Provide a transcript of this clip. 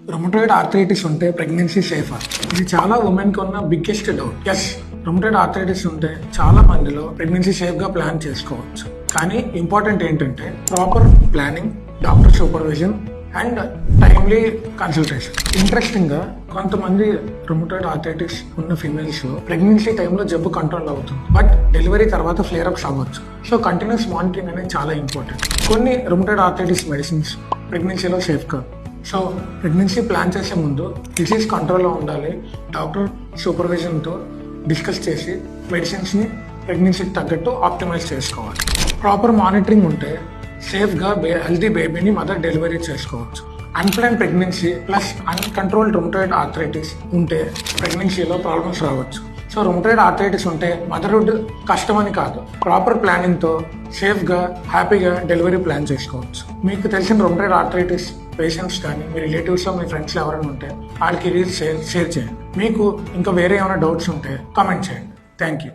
Rheumatoid arthritis ఉంటే pregnancy సేఫా? ఇది చాలా ఉమెన్ కి ఉన్న biggest doubt. Yes, rheumatoid arthritis ఉంటే చాలా మందిలో ప్రెగ్నెన్సీ సేఫ్ గా ప్లాన్ చేసుకోవచ్చు. కానీ ఇంపార్టెంట్ ఏంటంటే proper planning, doctor supervision and timely consultation. Interesting గా కొంతమంది రొమటాయిడ్ ఆర్థరైటిస్ ఉన్న ఫీమేల్స్ లో ప్రెగ్నెన్సీ టైంలో జబ్బు కంట్రోల్ అవుతుంది, బట్ డెలివరీ తర్వాత ఫ్లేర్ అప్స్ అవ్వచ్చు. సో కంటిన్యూస్ మానిటరింగ్ అనేది చాలా ఇంపార్టెంట్. కొన్ని రొమటాయిడ్ ఆర్థరైటిస్ మెడిసిన్స్ ప్రెగ్నెన్సీలో సేఫ్ కాదు. సో ప్రెగ్నెన్సీ ప్లాన్ చేసే ముందు డిసీజ్ కంట్రోల్లో ఉండాలి. డాక్టర్ సూపర్విజన్తో డిస్కస్ చేసి మెడిసిన్స్ని ప్రెగ్నెన్సీకి తగ్గట్టు ఆప్టిమైజ్ చేసుకోవాలి. ప్రాపర్ మానిటరింగ్ ఉంటే సేఫ్గా హెల్తీ బేబీని మదర్ డెలివరీ చేసుకోవచ్చు. Unplanned pregnancy plus uncontrolled rheumatoid arthritis ఉంటే ప్రెగ్నెన్సీలో ప్రాబ్లమ్స్ రావచ్చు. సో రొమటాయిడ్ ఆర్థరైటిస్ ఉంటే మదర్హుడ్ కష్టమని కాదు, ప్రాపర్ ప్లానింగ్తో సేఫ్గా హ్యాపీగా డెలివరీ ప్లాన్ చేసుకోవచ్చు. మీకు తెలిసిన రొమటాయిడ్ ఆర్థరైటిస్ పేషెంట్స్ కానీ మీ రిలేటివ్స్ మీ ఫ్రెండ్స్ ఎవరైనా ఉంటే వాళ్ళకి ఇది షేర్ చేయండి. మీకు ఇంకా వేరే ఏమైనా డౌట్స్ ఉంటే కామెంట్ చేయండి. Thank you.